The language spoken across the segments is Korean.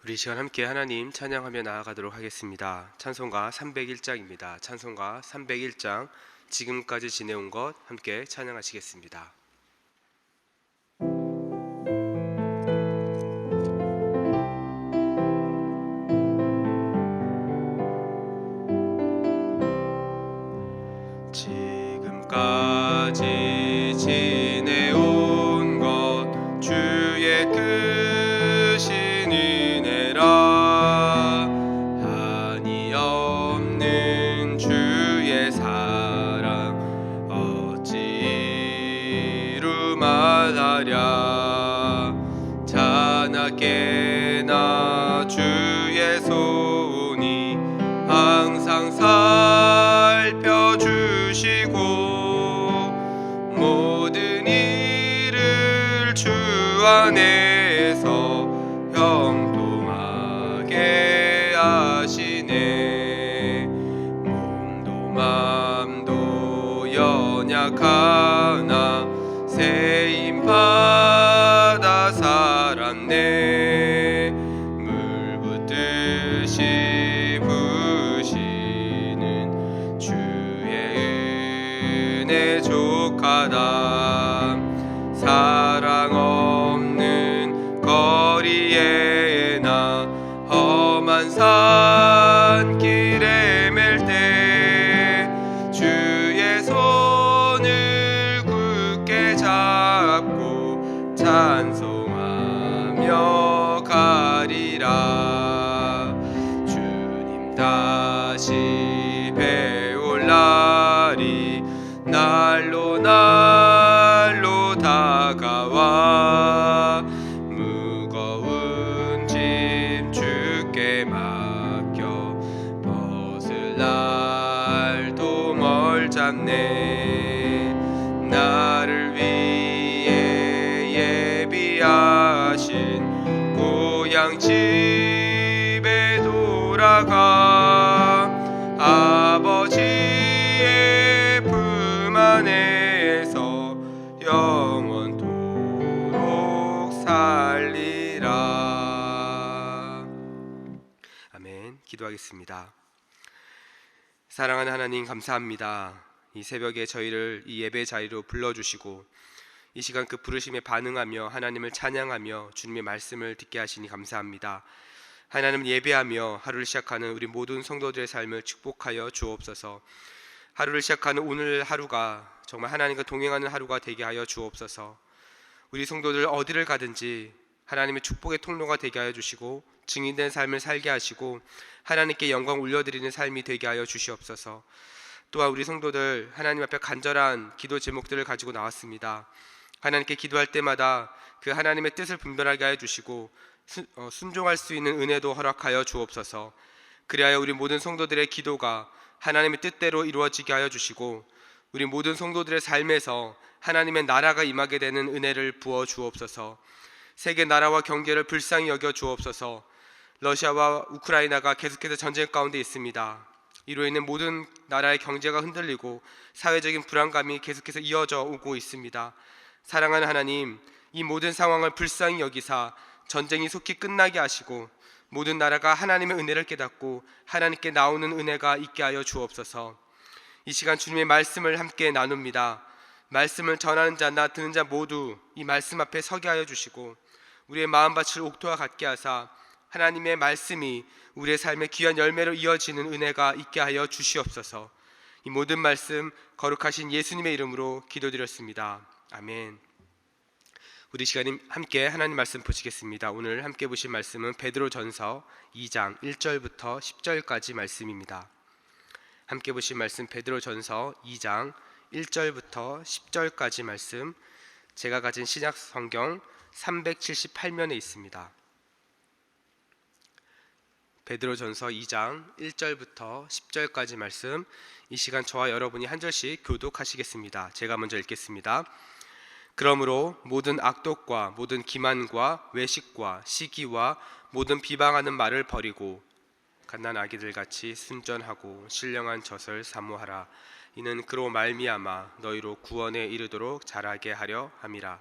우리 시간 함께 하나님 찬양하며 나아가도록 하겠습니다. 찬송가 301장입니다. 찬송가 301장 지금까지 지내온 것 함께 찬양하시겠습니다. 지금까지 지내온 것 주의 크신 은혜라. 한이 없는 주의 사랑 어찌 이루 말하랴. 자나깨나 주의 손이 항상 살펴주시고 모든 일을 주 안에서 형통하게 하시네. 몸도 맘도 연약하나 세임받아 살았네. 물 붓듯이 부시는 주의 은혜 족하다. 사랑 없는 거리에 나 험한 산길에 맬 때 주의 손을 굳게 잡고 찬송하며 가리라. 주님 다시 배울 날이 날로 다가와 무거운 짐 주께 맡겨 벗을 날도 멀잖네. 나를 위해 예비하신 고향 집에 돌아가 아버지의 품 안에서 영원토록 살리라. 아멘. 기도하겠습니다. 사랑하는 하나님, 감사합니다. 이 새벽에 저희를 이 예배 자리로 불러주시고 이 시간 그 부르심에 반응하며 하나님을 찬양하며 주님의 말씀을 듣게 하시니 감사합니다. 하나님을 예배하며 하루를 시작하는 우리 모든 성도들의 삶을 축복하여 주옵소서. 하루를 시작하는 오늘 하루가 정말 하나님과 동행하는 하루가 되게 하여 주옵소서. 우리 성도들 어디를 가든지 하나님의 축복의 통로가 되게 하여 주시고 증인된 삶을 살게 하시고 하나님께 영광 올려드리는 삶이 되게 하여 주시옵소서. 또한 우리 성도들 하나님 앞에 간절한 기도 제목들을 가지고 나왔습니다. 하나님께 기도할 때마다 그 하나님의 뜻을 분별하게 하여 주시고 순종할 수 있는 은혜도 허락하여 주옵소서. 그리하여 우리 모든 성도들의 기도가 하나님의 뜻대로 이루어지게 하여 주시고 우리 모든 성도들의 삶에서 하나님의 나라가 임하게 되는 은혜를 부어 주옵소서. 세계 나라와 경계를 불쌍히 여겨 주옵소서. 러시아와 우크라이나가 계속해서 전쟁 가운데 있습니다. 이로 인해 모든 나라의 경제가 흔들리고 사회적인 불안감이 계속해서 이어져 오고 있습니다. 사랑하는 하나님, 이 모든 상황을 불쌍히 여기사 전쟁이 속히 끝나게 하시고 모든 나라가 하나님의 은혜를 깨닫고 하나님께 나오는 은혜가 있게 하여 주옵소서. 이 시간 주님의 말씀을 함께 나눕니다. 말씀을 전하는 자나 듣는 자 모두 이 말씀 앞에 서게 하여 주시고 우리의 마음밭을 옥토와 같게 하사 하나님의 말씀이 우리의 삶의 귀한 열매로 이어지는 은혜가 있게 하여 주시옵소서. 이 모든 말씀 거룩하신 예수님의 이름으로 기도드렸습니다. 아멘. 우리 시간 함께 하나님 말씀 보시겠습니다. 오늘 함께 보실 말씀은 베드로전서 2장 1절부터 10절까지 말씀입니다. 함께 보실 말씀 베드로전서 2장 1절부터 10절까지 말씀, 제가 가진 신약 성경 378면에 있습니다. 베드로전서 2장 1절부터 10절까지 말씀, 이 시간 저와 여러분이 한 절씩 교독하시겠습니다. 제가 먼저 읽겠습니다. 그러므로 모든 악독과 모든 기만과 외식과 시기와 모든 비방하는 말을 버리고 갓난 아기들 같이 순전하고 신령한 젖을 사모하라. 이는 그로 말미암아 너희로 구원에 이르도록 자라게 하려 함이라.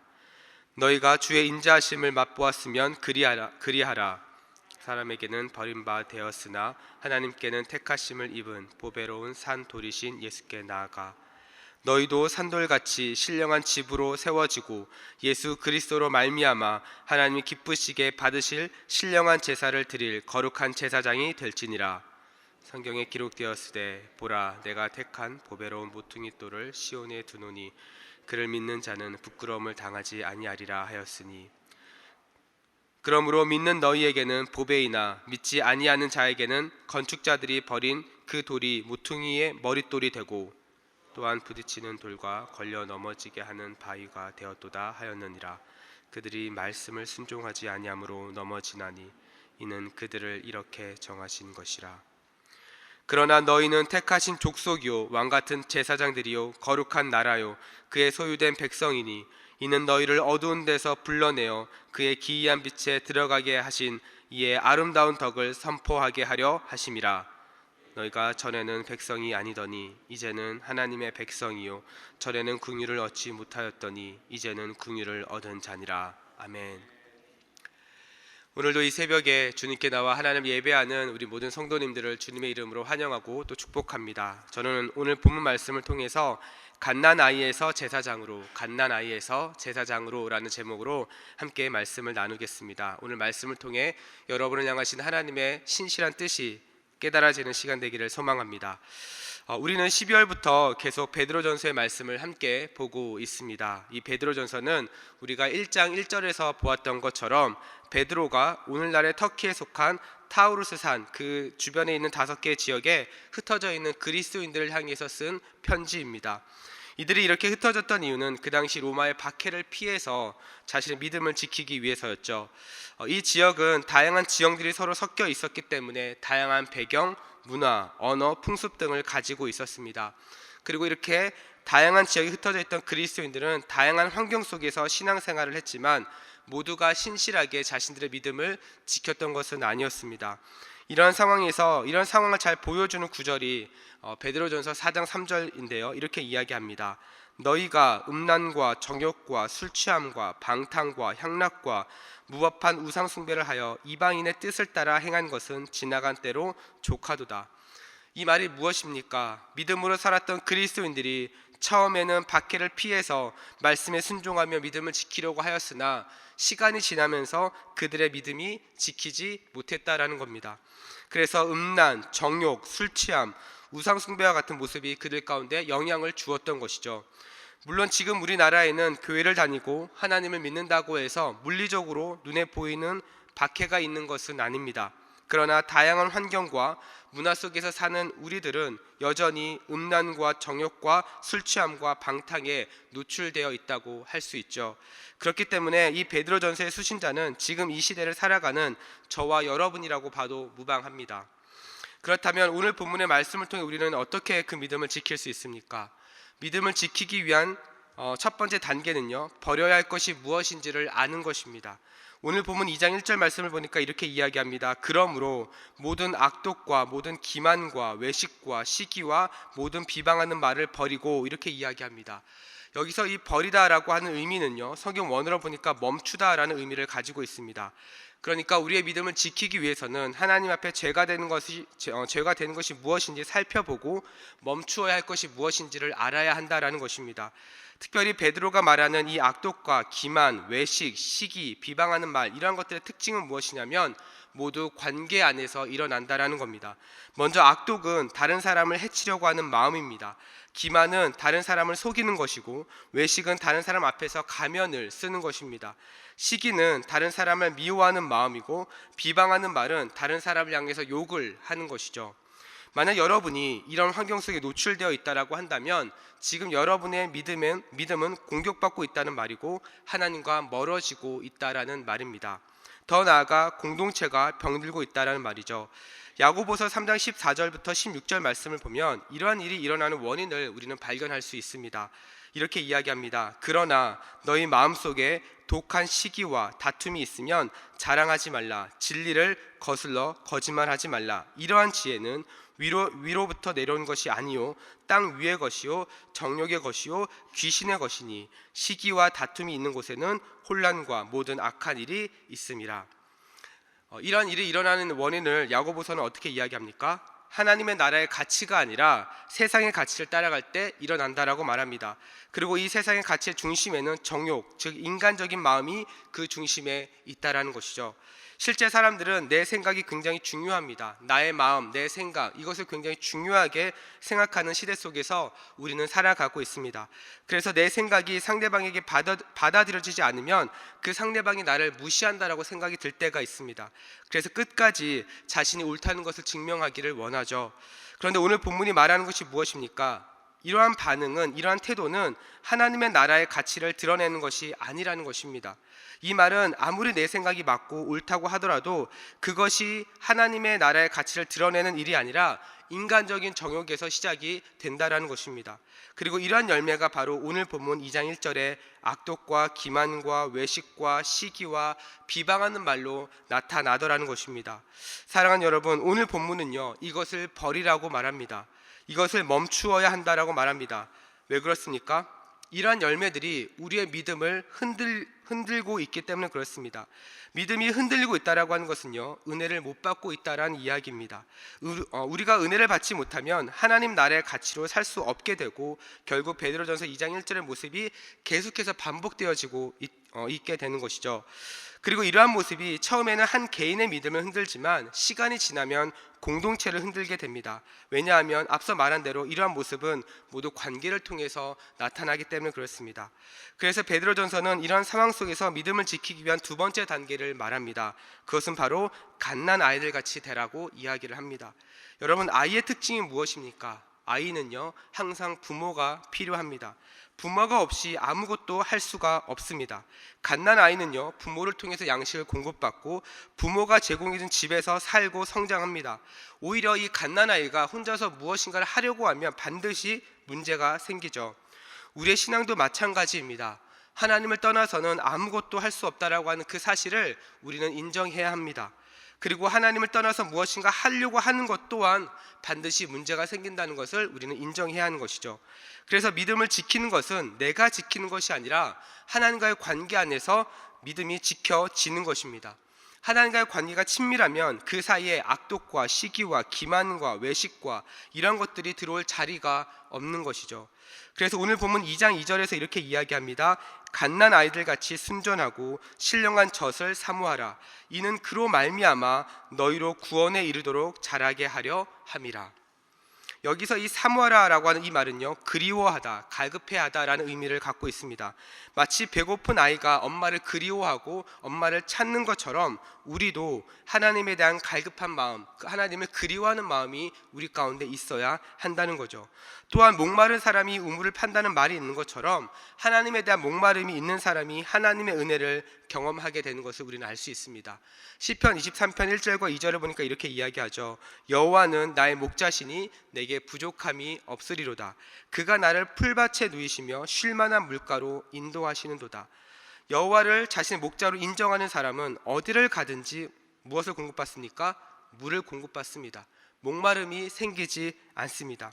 너희가 주의 인자하심을 맛보았으면 그리하라. 사람에게는 버림바 되었으나 하나님께는 택하심을 입은 보배로운 산 돌이신 예수께 나아가 너희도 산돌같이 신령한 집으로 세워지고 예수 그리스도로 말미암아 하나님이 기쁘시게 받으실 신령한 제사를 드릴 거룩한 제사장이 될지니라. 성경에 기록되었으되 보라 내가 택한 보배로운 모퉁이 돌을 시온에 두노니 그를 믿는 자는 부끄러움을 당하지 아니하리라 하였으니 그러므로 믿는 너희에게는 보배이나 믿지 아니하는 자에게는 건축자들이 버린 그 돌이 모퉁이의 머릿돌이 되고 또한 부딪히는 돌과 걸려 넘어지게 하는 바위가 되었도다 하였느니라. 그들이 말씀을 순종하지 아니함으로 넘어지나니 이는 그들을 이렇게 정하신 것이라. 그러나 너희는 택하신 족속이요 왕같은 제사장들이요 거룩한 나라요 그의 소유된 백성이니 이는 너희를 어두운 데서 불러내어 그의 기이한 빛에 들어가게 하신 이의 아름다운 덕을 선포하게 하려 하심이라. 너희가 전에는 백성이 아니더니 이제는 하나님의 백성이요 전에는 긍휼을 얻지 못하였더니 이제는 긍휼을 얻은 자니라. 아멘. 오늘도 이 새벽에 주님께 나와 하나님 예배하는 우리 모든 성도님들을 주님의 이름으로 환영하고 또 축복합니다. 저는 오늘 본문 말씀을 통해서 갓난아이에서 제사장으로, 갓난아이에서 제사장으로라는 제목으로 함께 말씀을 나누겠습니다. 오늘 말씀을 통해 여러분을 향하신 하나님의 신실한 뜻이 깨달아지는 시간 되기를 소망합니다. 우리는 12월부터 계속 베드로전서의 말씀을 함께 보고 있습니다. 이 베드로전서는 우리가 1장 1절에서 보았던 것처럼 베드로가 오늘날의 터키에 속한 타우루스산 그 주변에 있는 5개의 지역에 흩어져 있는 그리스도인들을 향해서 쓴 편지입니다. 이들이 이렇게 흩어졌던 이유는 그 당시 로마의 박해를 피해서 자신의 믿음을 지키기 위해서였죠. 이 지역은 다양한 지형들이 서로 섞여 있었기 때문에 다양한 배경, 문화, 언어, 풍습 등을 가지고 있었습니다. 그리고 이렇게 다양한 지역에 흩어져 있던 그리스도인들은 다양한 환경 속에서 신앙생활을 했지만 모두가 신실하게 자신들의 믿음을 지켰던 것은 아니었습니다. 이런 상황을 잘 보여주는 구절이 베드로전서 4장 3절인데요. 이렇게 이야기합니다. 너희가 음란과 정욕과 술취함과 방탕과 향락과 무법한 우상 숭배를 하여 이방인의 뜻을 따라 행한 것은 지나간 때로 족하도다. 이 말이 무엇입니까? 믿음으로 살았던 그리스도인들이 처음에는 박해를 피해서 말씀에 순종하며 믿음을 지키려고 하였으나 시간이 지나면서 그들의 믿음이 지키지 못했다라는 겁니다. 그래서 음란, 정욕, 술취함, 우상숭배와 같은 모습이 그들 가운데 영향을 주었던 것이죠. 물론 지금 우리나라에는 교회를 다니고 하나님을 믿는다고 해서 물리적으로 눈에 보이는 박해가 있는 것은 아닙니다. 그러나 다양한 환경과 문화 속에서 사는 우리들은 여전히 음란과 정욕과 술취함과 방탕에 노출되어 있다고 할 수 있죠. 그렇기 때문에 이 베드로전서의 수신자는 지금 이 시대를 살아가는 저와 여러분이라고 봐도 무방합니다. 그렇다면 오늘 본문의 말씀을 통해 우리는 어떻게 그 믿음을 지킬 수 있습니까? 믿음을 지키기 위한 첫 번째 단계는요, 버려야 할 것이 무엇인지를 아는 것입니다. 오늘 본문 2장 1절 말씀을 보니까 이렇게 이야기합니다. 그러므로 모든 악독과 모든 기만과 외식과 시기와 모든 비방하는 말을 버리고, 이렇게 이야기합니다. 여기서 이 버리다라고 하는 의미는요, 성경 원어로 보니까 멈추다라는 의미를 가지고 있습니다. 그러니까 우리의 믿음을 지키기 위해서는 하나님 앞에 죄가 되는 것이 무엇인지 살펴보고 멈추어야 할 것이 무엇인지를 알아야 한다라는 것입니다. 특별히 베드로가 말하는 이 악독과 기만, 외식, 시기, 비방하는 말, 이러한 것들의 특징은 무엇이냐면 모두 관계 안에서 일어난다라는 겁니다. 먼저 악독은 다른 사람을 해치려고 하는 마음입니다. 기만은 다른 사람을 속이는 것이고, 외식은 다른 사람 앞에서 가면을 쓰는 것입니다. 시기는 다른 사람을 미워하는 마음이고, 비방하는 말은 다른 사람을 향해서 욕을 하는 것이죠. 만약 여러분이 이런 환경 속에 노출되어 있다라고 한다면 지금 여러분의 믿음은 공격받고 있다는 말이고 하나님과 멀어지고 있다라는 말입니다. 더 나아가 공동체가 병들고 있다라는 말이죠. 야고보서 3장 14절부터 16절 말씀을 보면 이러한 일이 일어나는 원인을 우리는 발견할 수 있습니다. 이렇게 이야기합니다. 그러나 너희 마음속에 독한 시기와 다툼이 있으면 자랑하지 말라. 진리를 거슬러 거짓말하지 말라. 이러한 지혜는 위로부터 내려온 것이 아니요 땅 위의 것이요 정욕의 것이요 귀신의 것이니 시기와 다툼이 있는 곳에는 혼란과 모든 악한 일이 있음이라. 이런 일이 일어나는 원인을 야고보서는 어떻게 이야기합니까? 하나님의 나라의 가치가 아니라 세상의 가치를 따라갈 때 일어난다라고 말합니다. 그리고 이 세상의 가치의 중심에는 정욕, 즉 인간적인 마음이 그 중심에 있다라는 것이죠. 실제 사람들은 내 생각이 굉장히 중요합니다. 나의 마음, 내 생각, 이것을 굉장히 중요하게 생각하는 시대 속에서 우리는 살아가고 있습니다. 그래서 내 생각이 상대방에게 받아들여지지 않으면 그 상대방이 나를 무시한다라고 생각이 들 때가 있습니다. 그래서 끝까지 자신이 옳다는 것을 증명하기를 원하죠. 그런데 오늘 본문이 말하는 것이 무엇입니까? 이러한 반응은, 이러한 태도는 하나님의 나라의 가치를 드러내는 것이 아니라는 것입니다. 이 말은 아무리 내 생각이 맞고 옳다고 하더라도 그것이 하나님의 나라의 가치를 드러내는 일이 아니라 인간적인 정욕에서 시작이 된다라는 것입니다. 그리고 이러한 열매가 바로 오늘 본문 2장 1절에 악독과 기만과 외식과 시기와 비방하는 말로 나타나더라는 것입니다. 사랑하는 여러분, 오늘 본문은요, 이것을 버리라고 말합니다. 이것을 멈추어야 한다라고 말합니다. 왜 그렇습니까? 이러한 열매들이 우리의 믿음을 흔들고 있기 때문에 그렇습니다. 믿음이 흔들리고 있다라고 하는 것은요, 은혜를 못 받고 있다라는 이야기입니다. 우리가 은혜를 받지 못하면 하나님 나라의 가치로 살 수 없게 되고 결국 베드로전서 2장 1절의 모습이 계속해서 반복되어지고 있게 되는 것이죠. 그리고 이러한 모습이 처음에는 한 개인의 믿음을 흔들지만 시간이 지나면 공동체를 흔들게 됩니다. 왜냐하면 앞서 말한 대로 이러한 모습은 모두 관계를 통해서 나타나기 때문에 그렇습니다. 그래서 베드로전서는 이러한 상황 속에서 믿음을 지키기 위한 두 번째 단계를 말합니다. 그것은 바로 갓난 아이들 같이 되라고 이야기를 합니다. 여러분, 아이의 특징이 무엇입니까? 아이는요, 항상 부모가 필요합니다. 부모가 없이 아무것도 할 수가 없습니다. 갓난 아이는요, 부모를 통해서 양식을 공급받고 부모가 제공해준 집에서 살고 성장합니다. 오히려 이 갓난 아이가 혼자서 무엇인가를 하려고 하면 반드시 문제가 생기죠. 우리의 신앙도 마찬가지입니다. 하나님을 떠나서는 아무것도 할 수 없다라고 하는 그 사실을 우리는 인정해야 합니다. 그리고 하나님을 떠나서 무엇인가 하려고 하는 것 또한 반드시 문제가 생긴다는 것을 우리는 인정해야 하는 것이죠. 그래서 믿음을 지키는 것은 내가 지키는 것이 아니라 하나님과의 관계 안에서 믿음이 지켜지는 것입니다. 하나님과의 관계가 친밀하면 그 사이에 악독과 시기와 기만과 외식과 이런 것들이 들어올 자리가 없는 것이죠. 그래서 오늘 본문 2장 2절에서 이렇게 이야기합니다. 갓난 아이들 같이 순전하고 신령한 젖을 사모하라. 이는 그로 말미암아 너희로 구원에 이르도록 자라게 하려 함이라. 여기서 이 사모하라라고 하는 이 말은요, 그리워하다, 갈급해하다라는 의미를 갖고 있습니다. 마치 배고픈 아이가 엄마를 그리워하고 엄마를 찾는 것처럼 우리도 하나님에 대한 갈급한 마음, 하나님을 그리워하는 마음이 우리 가운데 있어야 한다는 거죠. 또한 목마른 사람이 우물을 판다는 말이 있는 것처럼 하나님에 대한 목마름이 있는 사람이 하나님의 은혜를 경험하게 되는 것을 우리는 알 수 있습니다. 시편 23편 1절과 2절을 보니까 이렇게 이야기하죠. 여호와는 나의 목자시니 내게 부족함이 없으리로다. 그가 나를 풀밭에 누이시며 쉴 만한 물가로 인도하시는도다. 여호와를 자신의 목자로 인정하는 사람은 어디를 가든지 무엇을 공급받습니까? 물을 공급받습니다. 목마름이 생기지 않습니다.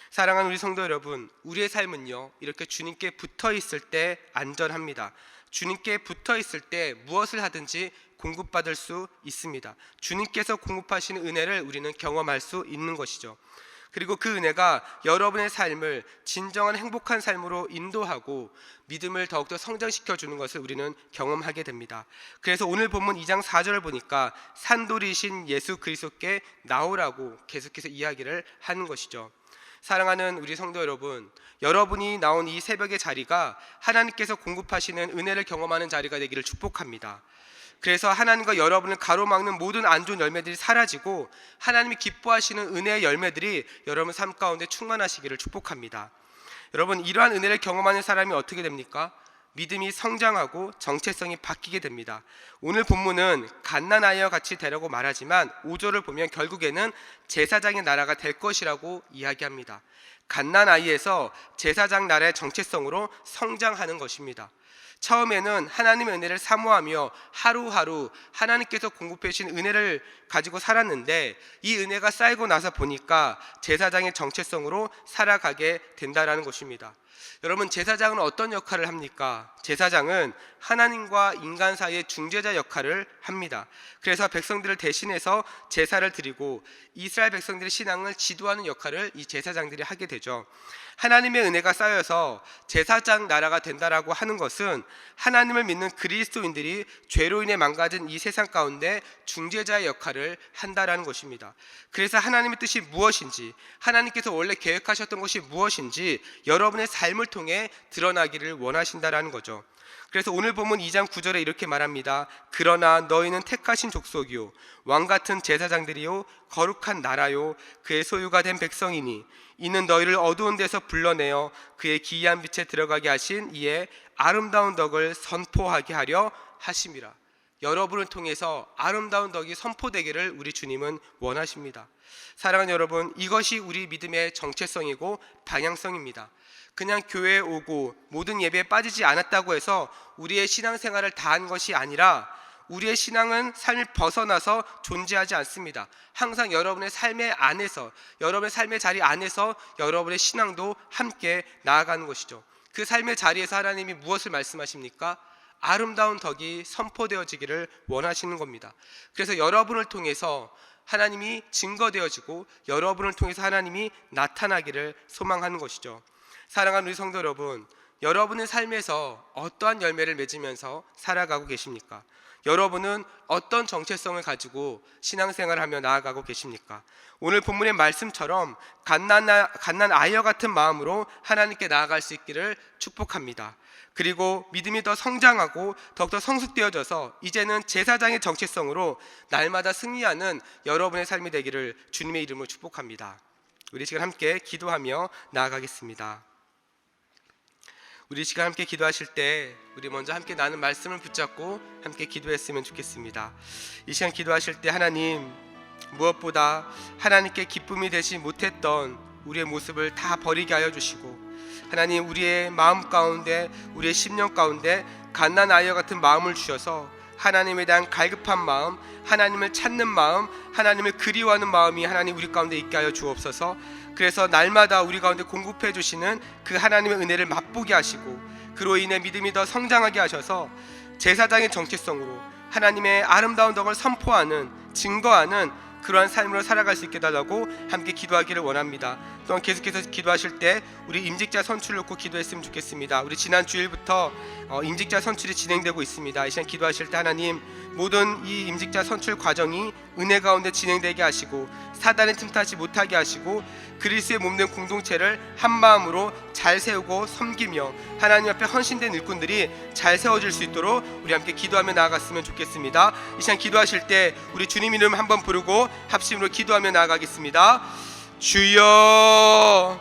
사랑하는 우리 성도 여러분, 우리의 삶은요, 이렇게 주님께 붙어 있을 때 안전합니다. 주님께 붙어 있을 때 무엇을 하든지 공급받을 수 있습니다. 주님께서 공급하시는 은혜를 우리는 경험할 수 있는 것이죠. 그리고 그 은혜가 여러분의 삶을 진정한 행복한 삶으로 인도하고 믿음을 더욱더 성장시켜 주는 것을 우리는 경험하게 됩니다. 그래서 오늘 본문 2장 4절을 보니까 산돌이신 예수 그리스도께 나오라고 계속해서 이야기를 하는 것이죠. 사랑하는 우리 성도 여러분, 여러분이 나온 이 새벽의 자리가 하나님께서 공급하시는 은혜를 경험하는 자리가 되기를 축복합니다. 그래서 하나님과 여러분을 가로막는 모든 안 좋은 열매들이 사라지고 하나님이 기뻐하시는 은혜의 열매들이 여러분 삶 가운데 충만하시기를 축복합니다. 여러분, 이러한 은혜를 경험하는 사람이 어떻게 됩니까? 믿음이 성장하고 정체성이 바뀌게 됩니다. 오늘 본문은 갓난아이와 같이 되라고 말하지만 5절을 보면 결국에는 제사장의 나라가 될 것이라고 이야기합니다. 갓난아이에서 제사장 나라의 정체성으로 성장하는 것입니다. 처음에는 하나님의 은혜를 사모하며 하루하루 하나님께서 공급해 주신 은혜를 가지고 살았는데 이 은혜가 쌓이고 나서 보니까 제사장의 정체성으로 살아가게 된다라는 것입니다. 여러분, 제사장은 어떤 역할을 합니까? 제사장은 하나님과 인간 사이의 중재자 역할을 합니다. 그래서 백성들을 대신해서 제사를 드리고 이스라엘 백성들의 신앙을 지도하는 역할을 이 제사장들이 하게 되죠. 하나님의 은혜가 쌓여서 제사장 나라가 된다라고 하는 것은 하나님을 믿는 그리스도인들이 죄로 인해 망가진 이 세상 가운데 중재자의 역할을 한다라는 것입니다. 그래서 하나님의 뜻이 무엇인지, 하나님께서 원래 계획하셨던 것이 무엇인지 여러분의 삶을 통해 드러나기를 원하신다라는 거죠. 그래서 오늘 본문 2장 9절에 이렇게 말합니다. 그러나 너희는 택하신 족속이요 왕같은 제사장들이요 거룩한 나라요 그의 소유가 된 백성이니 이는 너희를 어두운 데서 불러내어 그의 기이한 빛에 들어가게 하신 이의 아름다운 덕을 선포하게 하려 하심이라. 여러분을 통해서 아름다운 덕이 선포되기를 우리 주님은 원하십니다. 사랑하는 여러분, 이것이 우리 믿음의 정체성이고 방향성입니다. 그냥 교회에 오고 모든 예배에 빠지지 않았다고 해서 우리의 신앙생활을 다한 것이 아니라 우리의 신앙은 삶을 벗어나서 존재하지 않습니다. 항상 여러분의 삶의 안에서, 여러분의 삶의 자리 안에서 여러분의 신앙도 함께 나아가는 것이죠. 그 삶의 자리에서 하나님이 무엇을 말씀하십니까? 아름다운 덕이 선포되어지기를 원하시는 겁니다. 그래서 여러분을 통해서 하나님이 증거되어지고 여러분을 통해서 하나님이 나타나기를 소망하는 것이죠. 사랑하는 우리 성도 여러분, 여러분의 삶에서 어떠한 열매를 맺으면서 살아가고 계십니까? 여러분은 어떤 정체성을 가지고 신앙생활을 하며 나아가고 계십니까? 오늘 본문의 말씀처럼 갓난 아이와 같은 마음으로 하나님께 나아갈 수 있기를 축복합니다. 그리고 믿음이 더 성장하고 더욱더 성숙되어져서 이제는 제사장의 정체성으로 날마다 승리하는 여러분의 삶이 되기를 주님의 이름으로 축복합니다. 우리 시간 함께 기도하며 나아가겠습니다. 우리 시간 함께 기도하실 때 우리 먼저 함께 나눈 말씀을 붙잡고 함께 기도했으면 좋겠습니다. 이 시간 기도하실 때 하나님, 무엇보다 하나님께 기쁨이 되지 못했던 우리의 모습을 다 버리게 하여 주시고, 하나님, 우리의 마음 가운데, 우리의 심령 가운데 갓난 아이와 같은 마음을 주셔서 하나님에 대한 갈급한 마음, 하나님을 찾는 마음, 하나님을 그리워하는 마음이 하나님 우리 가운데 있게 하여 주옵소서. 그래서 날마다 우리 가운데 공급해 주시는 그 하나님의 은혜를 맛보게 하시고 그로 인해 믿음이 더 성장하게 하셔서 제사장의 정체성으로 하나님의 아름다운 덕을 선포하는, 증거하는 그러한 삶으로 살아갈 수 있게 달라고 함께 기도하기를 원합니다. 또한 계속해서 기도하실 때 우리 임직자 선출을 놓고 기도했으면 좋겠습니다. 우리 지난 주일부터 임직자 선출이 진행되고 있습니다. 이 시간 기도하실 때 하나님, 모든 이 임직자 선출 과정이 은혜 가운데 진행되게 하시고 사단의 틈타지 못하게 하시고 그리스도의 몸된 공동체를 한 마음으로 잘 세우고 섬기며 하나님 앞에 헌신된 일꾼들이 잘 세워질 수 있도록 우리 함께 기도하며 나아갔으면 좋겠습니다. 이 시간 기도하실 때 우리 주님 이름 한번 부르고 합심으로 기도하며 나아가겠습니다. 주여,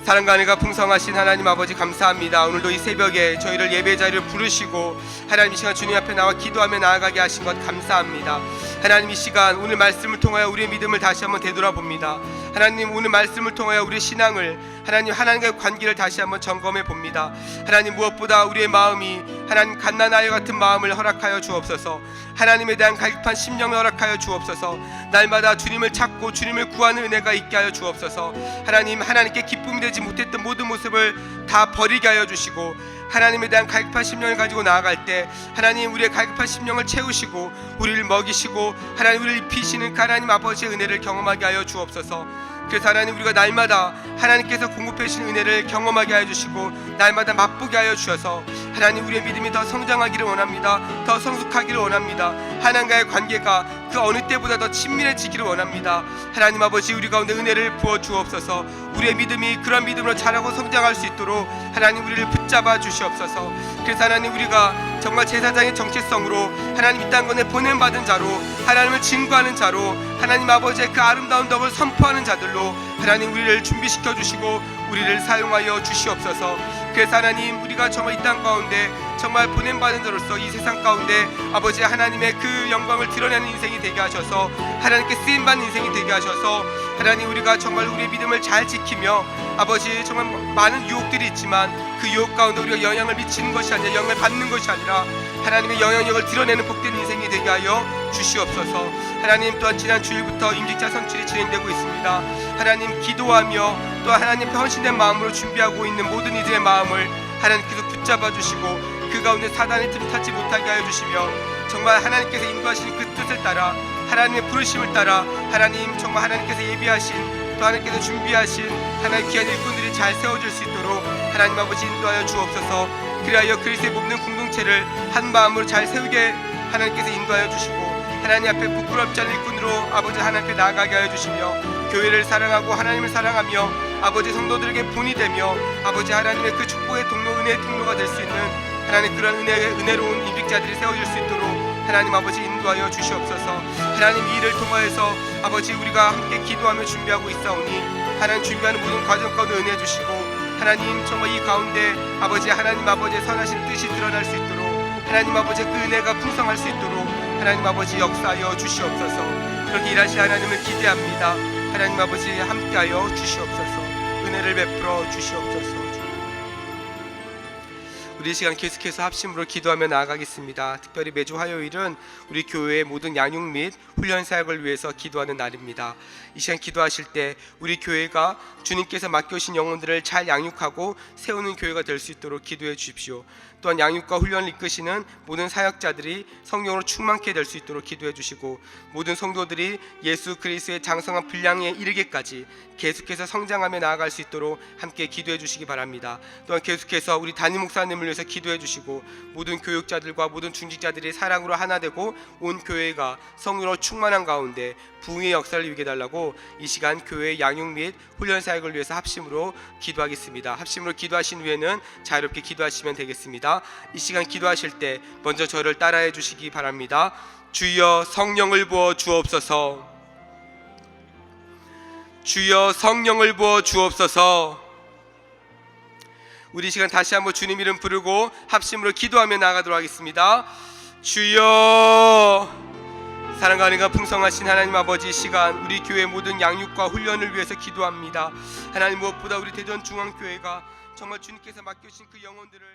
사랑과 은혜가 풍성하신 하나님 아버지 감사합니다. 오늘도 이 새벽에 저희를 예배 자리를 부르시고 하나님 이 시간 주님 앞에 나와 기도하며 나아가게 하신 것 감사합니다. 하나님, 이 시간 오늘 말씀을 통하여 우리의 믿음을 다시 한번 되돌아봅니다. 하나님, 오늘 말씀을 통하여 우리의 신앙을, 하나님 하나님과의 관계를 다시 한번 점검해 봅니다. 하나님, 무엇보다 우리의 마음이 하나님 갓난 아이 같은 마음을 허락하여 주옵소서. 하나님에 대한 갈급한 심령을 허락하여 주옵소서. 날마다 주님을 찾고 주님을 구하는 은혜가 있게 하여 주옵소서. 하나님, 하나님께 기쁨이 되지 못했던 모든 모습을 다 버리게 하여 주시고 하나님에 대한 갈급한 심령을 가지고 나아갈 때 하나님, 우리의 갈급한 심령을 채우시고 우리를 먹이시고 하나님 우리를 입히시는 그 하나님 아버지의 은혜를 경험하게 하여 주옵소서. 그래서 하나님, 우리가 날마다 하나님께서 공급해 주신 은혜를 경험하게 하여 주시고 날마다 맛보게 하여 주셔서 하나님, 우리의 믿음이 더 성장하기를 원합니다. 더 성숙하기를 원합니다. 하나님과의 관계가 그 어느 때보다 더 친밀해지기를 원합니다. 하나님 아버지, 우리 가운데 은혜를 부어 주옵소서. 우리의 믿음이 그런 믿음으로 자라고 성장할 수 있도록 하나님 우리를 붙잡아 주시옵소서. 그래서 하나님, 우리가 정말 제사장의 정체성으로 하나님 이 땅 건에 보냄받은 자로, 하나님을 증거하는 자로, 하나님 아버지의 그 아름다운 덕을 선포하는 자들로 하나님 우리를 준비시켜 주시고 우리를 사용하여 주시옵소서. 그래서 하나님, 우리가 정말 이 땅 가운데 정말 보냄받은 자로서 이 세상 가운데 아버지 하나님의 그 영광을 드러내는 인생이 되게 하셔서 하나님께 쓰임받는 인생이 되게 하셔서 하나님, 우리가 정말 우리의 믿음을 잘 지키며 아버지 정말 많은 유혹들이 있지만 그 유혹 가운데 우리가 영향을 미치는 것이 아니라 영향을 받는 것이 아니라 하나님의 영향력을 드러내는 복된 인생이 되게 하여 주시옵소서. 하나님, 또한 지난 주일부터 임직자 선출이 진행되고 있습니다. 하나님, 기도하며 또 하나님 앞에 헌신된 마음으로 준비하고 있는 모든 이들의 마음을 하나님께서 붙잡아 주시고 그 가운데 사단의 틈 타지 못하게 하여 주시며, 정말 하나님께서 인도하시는 그 뜻을 따라, 하나님의 부르심을 따라 하나님, 정말 하나님께서 예비하신 또 하나님께서 준비하신 하나님 귀한 일꾼들이 잘 세워질 수 있도록 하나님 아버지 인도하여 주옵소서. 그리하여 그리스도의 몸된 공동체를 한 마음으로 잘 세우게 하나님께서 인도하여 주시고, 하나님 앞에 부끄럽지 않은 일꾼으로 아버지 하나님 앞에 나아가게 하여 주시며, 교회를 사랑하고 하나님을 사랑하며 아버지 성도들에게 본이 되며 아버지 하나님의 그 축복의 통로, 은혜의 통로가 될 수 있는 하나님 그런 은혜로운 임직자들이 세워질 수 있도록 하나님 아버지 인도하여 주시옵소서. 하나님, 이 일을 통하여서 아버지 우리가 함께 기도하며 준비하고 있사오니 하나님 준비하는 모든 과정 가운데 은혜 주시고, 하나님 정말 이 가운데 아버지 하나님 아버지의 선하신 뜻이 드러날 수 있도록 하나님 아버지 그 은혜가 풍성할 수 있도록 하나님 아버지 역사하여 주시옵소서. 그렇게 일하실 하나님을 기대합니다. 하나님 아버지 함께하여 주시옵소서. 은혜를 베풀어 주시옵소서. 우리 시간 계속해서 합심으로 기도하며 나아가겠습니다. 특별히 매주 화요일은 우리 교회의 모든 양육 및 훈련 사역을 위해서 기도하는 날입니다. 이 시간 기도하실 때 우리 교회가 주님께서 맡겨주신 영혼들을 잘 양육하고 세우는 교회가 될 수 있도록 기도해 주십시오. 또한 양육과 훈련을 이끄시는 모든 사역자들이 성령으로 충만케 될 수 있도록 기도해 주시고, 모든 성도들이 예수 그리스도의 장성한 분량에 이르기까지 계속해서 성장하며 나아갈 수 있도록 함께 기도해 주시기 바랍니다. 또한 계속해서 우리 담임 목사님을 위해서 기도해 주시고, 모든 교육자들과 모든 중직자들이 사랑으로 하나 되고 온 교회가 성령으로 충만한 가운데 부흥의 역사를 이루게 달라고 이 시간 교회의 양육 및 훈련 사역을 위해서 합심으로 기도하겠습니다. 합심으로 기도하신 후에는 자유롭게 기도하시면 되겠습니다. 이 시간 기도하실 때 먼저 저를 따라해 주시기 바랍니다. 주여 성령을 부어 주옵소서. 주여 성령을 부어 주옵소서. 우리 시간 다시 한번 주님 이름 부르고 합심으로 기도하며 나아가도록 하겠습니다. 주여. 사랑과 은혜가 풍성하신 하나님 아버지, 시간 우리 교회 모든 양육과 훈련을 위해서 기도합니다. 하나님, 무엇보다 우리 대전중앙교회가 정말 주님께서 맡겨주신 그 영혼들을